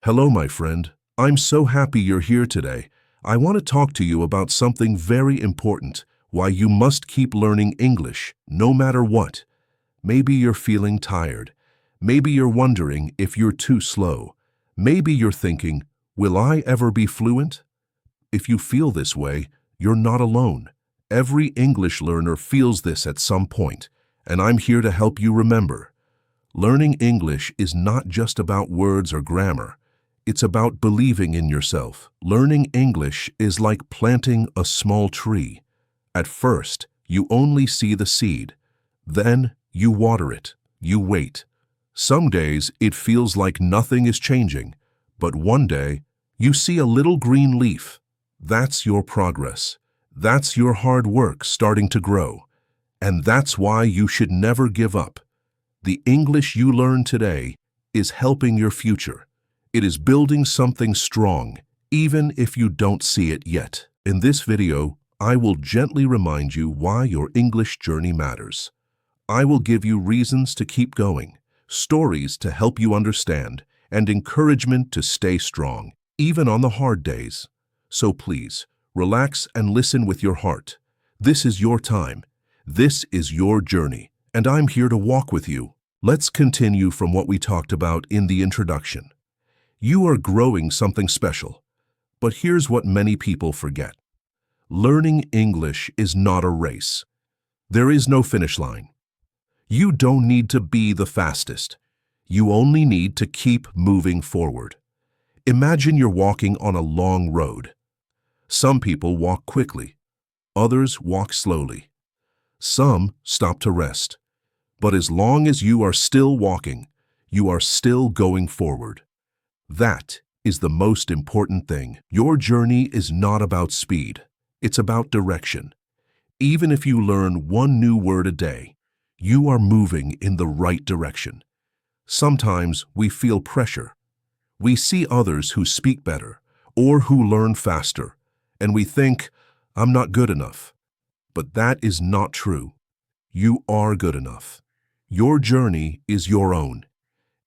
Hello, my friend. I'm so happy you're here today. I want to talk to you about something very important, why you must keep learning English, no matter what. Maybe you're feeling tired. Maybe you're wondering if you're too slow. Maybe you're thinking, will I ever be fluent? If you feel this way, you're not alone. Every English learner feels this at some point, and I'm here to help you remember. Learning English is not just about words or grammar. It's about believing in yourself. Learning English is like planting a small tree. At first, you only see the seed. Then, you water it. You wait. Some days, it feels like nothing is changing. But one day, you see a little green leaf. That's your progress. That's your hard work starting to grow. And that's why you should never give up. The English you learn today is helping your future. It is building something strong, even if you don't see it yet. In this video, I will gently remind you why your English journey matters. I will give you reasons to keep going, stories to help you understand, and encouragement to stay strong, even on the hard days. So please, relax and listen with your heart. This is your time. This is your journey, and I'm here to walk with you. Let's continue from what we talked about in the introduction. You are growing something special. But here's what many people forget. Learning English is not a race. There is no finish line. You don't need to be the fastest. You only need to keep moving forward. Imagine you're walking on a long road. Some people walk quickly. Others walk slowly. Some stop to rest. But as long as you are still walking, you are still going forward. That is the most important thing. Your journey is not about speed. It's about direction. Even if you learn one new word a day, you are moving in the right direction. Sometimes we feel pressure. We see others who speak better or who learn faster, and we think, I'm not good enough. But that is not true. You are good enough. Your journey is your own.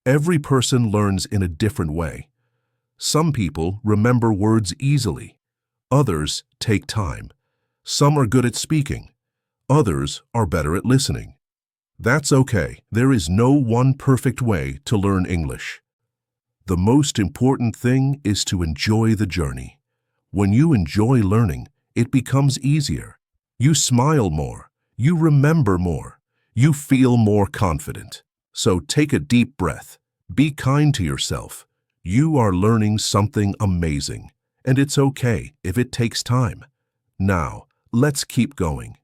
Every person learns in a different way. Some people remember words easily. Others take time. Some are good at speaking. Others are better at listening. That's okay. There is no one perfect way to learn English. The most important thing is to enjoy the journey. When you enjoy learning, it becomes easier. You smile more. You remember more. You feel more confident. So take a deep breath. Be kind to yourself. You are learning something amazing, and it's okay if it takes time. Now, let's keep going.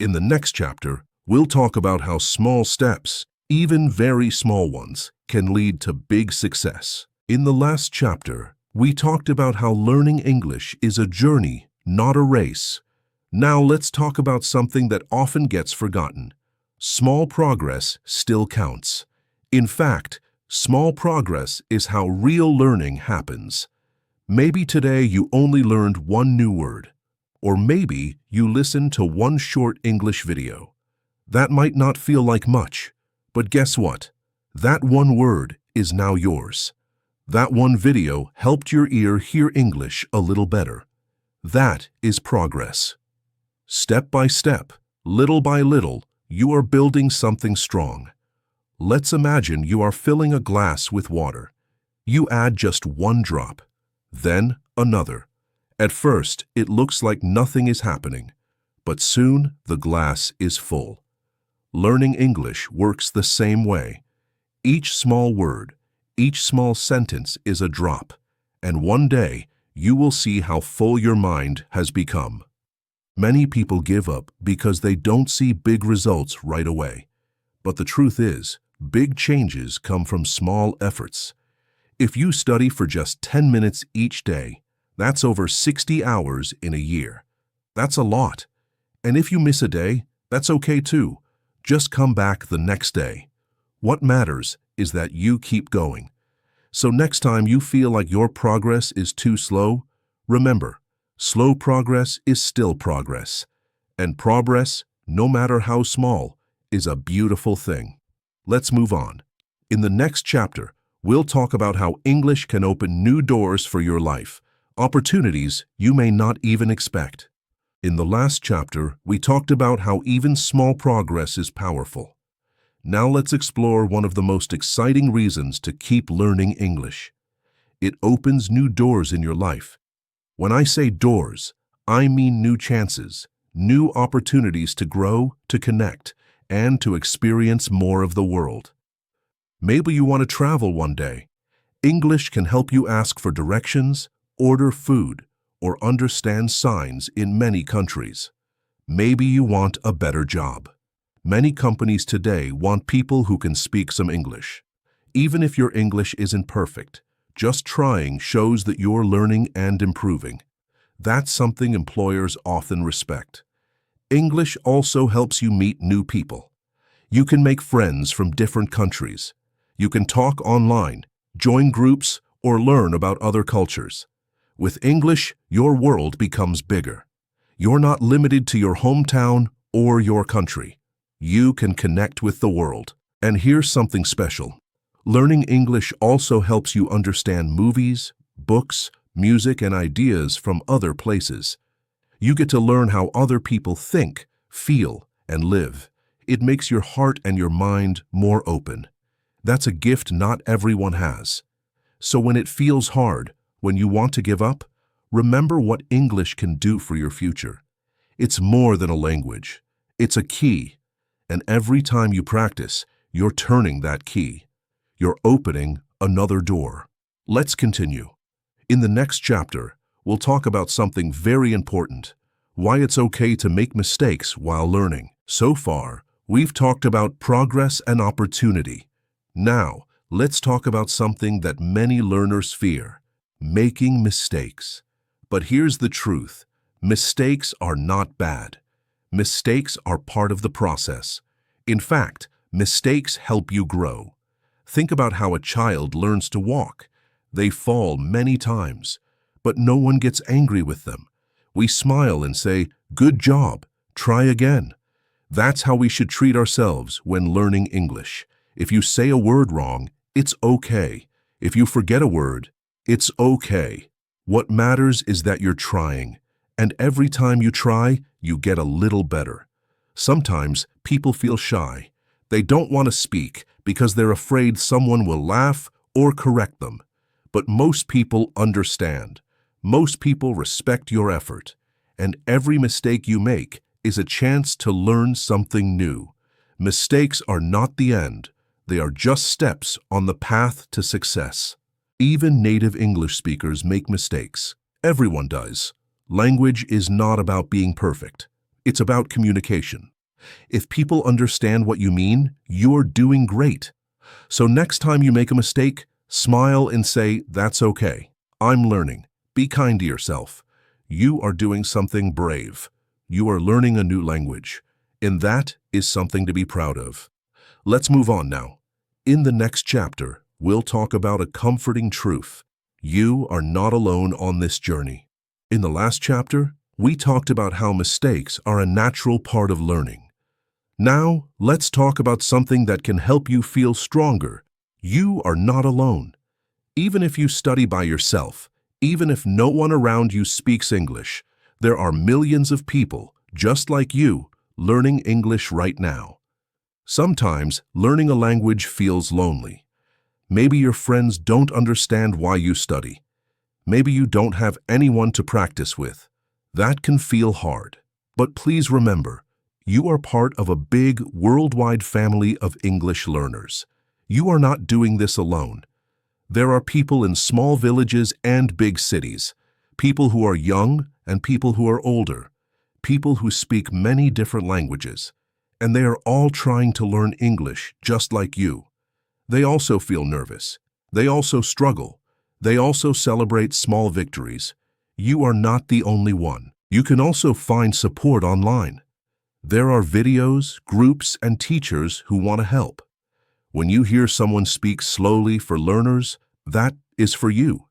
In the next chapter, we'll talk about how small steps, even very small ones, can lead to big success. In the last chapter, we talked about how learning English is a journey, not a race. Now let's talk about something that often gets forgotten. Small progress still counts. In fact, small progress is how real learning happens. Maybe today you only learned one new word, or maybe you listened to one short English video. That might not feel like much, but guess what? That one word is now yours. That one video helped your ear hear English a little better. That is progress. Step by step, little by little, you are building something strong. Let's imagine you are filling a glass with water. You add just one drop, then another. At first, it looks like nothing is happening, but soon the glass is full. Learning English works the same way. Each small word, each small sentence is a drop, and one day you will see how full your mind has become. Many people give up because they don't see big results right away. But the truth is, big changes come from small efforts. If you study for just 10 minutes each day, that's over 60 hours in a year. That's a lot. And if you miss a day, that's okay too. Just come back the next day. What matters is that you keep going. So next time you feel like your progress is too slow, remember, slow progress is still progress. And progress, no matter how small, is a beautiful thing. Let's move on. In the next chapter, we'll talk about how English can open new doors for your life, opportunities you may not even expect. In the last chapter, we talked about how even small progress is powerful. Now let's explore one of the most exciting reasons to keep learning English. It opens new doors in your life. When I say doors, I mean new chances, new opportunities to grow, to connect, and to experience more of the world. Maybe you want to travel one day. English can help you ask for directions, order food, or understand signs in many countries. Maybe you want a better job. Many companies today want people who can speak some English. Even if your English isn't perfect, just trying shows that you're learning and improving. That's something employers often respect. English also helps you meet new people. You can make friends from different countries. You can talk online, join groups, or learn about other cultures. With English, your world becomes bigger. You're not limited to your hometown or your country. You can connect with the world. And here's something special. Learning English also helps you understand movies, books, music, and ideas from other places. You get to learn how other people think, feel, and live. It makes your heart and your mind more open. That's a gift not everyone has. So when it feels hard, when you want to give up, remember what English can do for your future. It's more than a language. It's a key. And every time you practice, you're turning that key. You're opening another door. Let's continue. In the next chapter, we'll talk about something very important, why it's okay to make mistakes while learning. So far, we've talked about progress and opportunity. Now, let's talk about something that many learners fear, making mistakes. But here's the truth. Mistakes are not bad. Mistakes are part of the process. In fact, mistakes help you grow. Think about how a child learns to walk. They fall many times, but no one gets angry with them. We smile and say, "Good job, try again." That's how we should treat ourselves when learning English. If you say a word wrong, it's okay. If you forget a word, it's okay. What matters is that you're trying, and every time you try, you get a little better. Sometimes people feel shy. They don't want to speak because they're afraid someone will laugh or correct them. But most people understand. Most people respect your effort. And every mistake you make is a chance to learn something new. Mistakes are not the end. They are just steps on the path to success. Even native English speakers make mistakes. Everyone does. Language is not about being perfect. It's about communication. If people understand what you mean, you're doing great. So next time you make a mistake, smile and say, "That's okay. I'm learning." Be kind to yourself. You are doing something brave. You are learning a new language. And that is something to be proud of. Let's move on now. In the next chapter, we'll talk about a comforting truth. You are not alone on this journey. In the last chapter, we talked about how mistakes are a natural part of learning. Now, let's talk about something that can help you feel stronger. You are not alone. Even if you study by yourself, even if no one around you speaks English, there are millions of people, just like you, learning English right now. Sometimes, learning a language feels lonely. Maybe your friends don't understand why you study. Maybe you don't have anyone to practice with. That can feel hard. But please remember, you are part of a big, worldwide family of English learners. You are not doing this alone. There are people in small villages and big cities, people who are young and people who are older, people who speak many different languages, and they are all trying to learn English just like you. They also feel nervous. They also struggle. They also celebrate small victories. You are not the only one. You can also find support online. There are videos, groups, and teachers who want to help. When you hear someone speak slowly for learners, that is for you.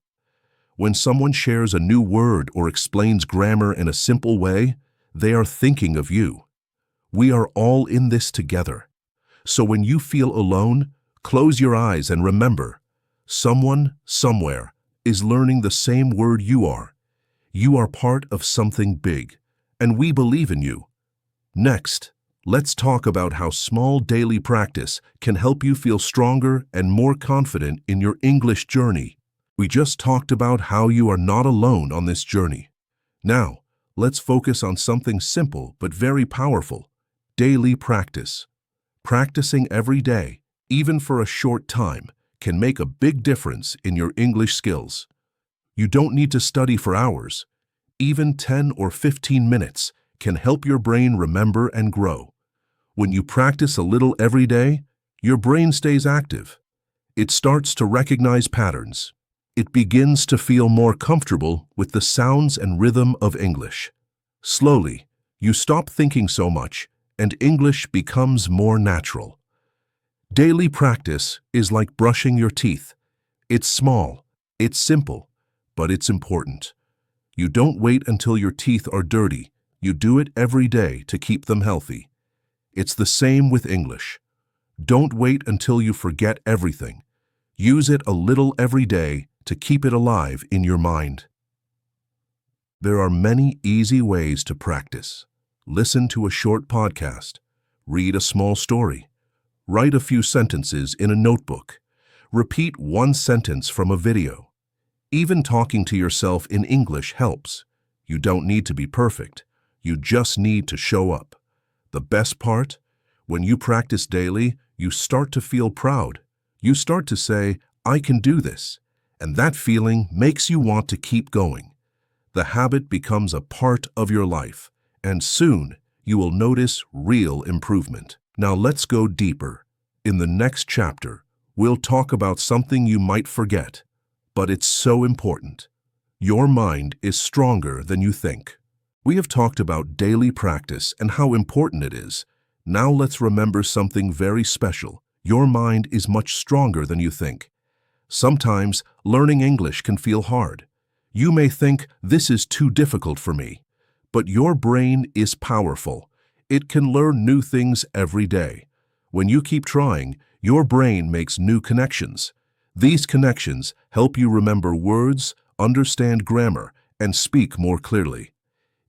When someone shares a new word or explains grammar in a simple way, they are thinking of you. We are all in this together. So when you feel alone, close your eyes and remember, Someone, somewhere, is learning the same word you are. You are part of something big, and we believe in you. Next, let's talk about how small daily practice can help you feel stronger and more confident in your English journey. We just talked about how you are not alone on this journey. Now, let's focus on something simple but very powerful: daily practice. Practicing every day, even for a short time, can make a big difference in your English skills. You don't need to study for hours. Even 10 or 15 minutes can help your brain remember and grow. When you practice a little every day, your brain stays active. It starts to recognize patterns. It begins to feel more comfortable with the sounds and rhythm of English. Slowly, you stop thinking so much, and English becomes more natural. Daily practice is like brushing your teeth. It's small, it's simple, but it's important. You don't wait until your teeth are dirty. You do it every day to keep them healthy. It's the same with English. Don't wait until you forget everything. Use it a little every day to keep it alive in your mind. There are many easy ways to practice. Listen to a short podcast. Read a small story. Write a few sentences in a notebook. Repeat one sentence from a video. Even talking to yourself in English helps. You don't need to be perfect. You just need to show up. The best part? When you practice daily, you start to feel proud. You start to say, "I can do this." And that feeling makes you want to keep going. The habit becomes a part of your life, and soon you will notice real improvement. Now let's go deeper. In the next chapter, we'll talk about something you might forget, but it's so important. Your mind is stronger than you think. We have talked about daily practice and how important it is. Now let's remember something very special. Your mind is much stronger than you think. Sometimes learning English can feel hard. You may think, "This is too difficult for me." But your brain is powerful. It can learn new things every day. When you keep trying, your brain makes new connections. These connections help you remember words, understand grammar, and speak more clearly.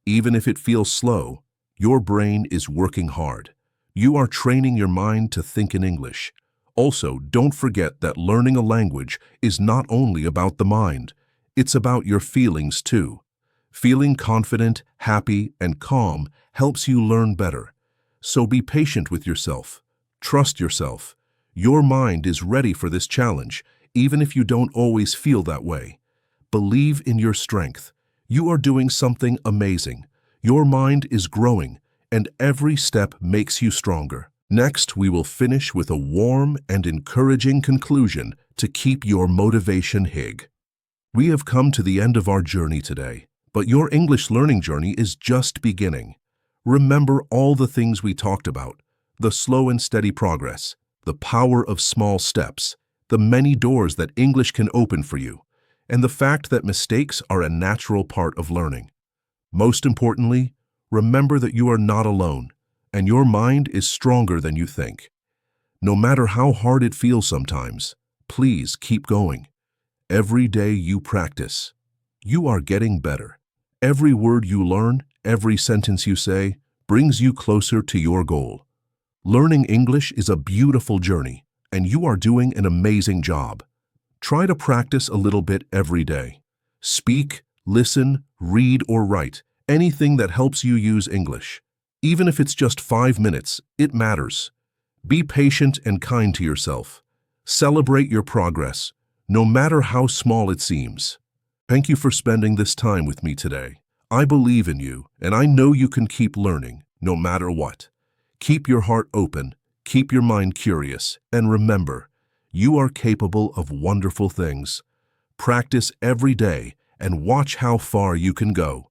Even if it feels slow, your brain is working hard. You are training your mind to think in English. Also, don't forget that learning a language is not only about the mind. It's about your feelings too. Feeling confident, happy, and calm helps you learn better. So be patient with yourself. Trust yourself. Your mind is ready for this challenge, even if you don't always feel that way. Believe in your strength. You are doing something amazing. Your mind is growing, and every step makes you stronger. Next, we will finish with a warm and encouraging conclusion to keep your motivation high. We have come to the end of our journey today, but your English learning journey is just beginning. Remember all the things we talked about: the slow and steady progress, the power of small steps, the many doors that English can open for you, and the fact that mistakes are a natural part of learning. Most importantly, remember that you are not alone, and your mind is stronger than you think. No matter how hard it feels sometimes, please keep going. Every day you practice, you are getting better. Every word you learn, every sentence you say, brings you closer to your goal. Learning English is a beautiful journey, and you are doing an amazing job. Try to practice a little bit every day. Speak, listen, read, or write, anything that helps you use English. Even if it's just 5 minutes, it matters. Be patient and kind to yourself. Celebrate your progress, no matter how small it seems. Thank you for spending this time with me today. I believe in you, and I know you can keep learning, no matter what. Keep your heart open, keep your mind curious, and remember, you are capable of wonderful things. Practice every day and watch how far you can go.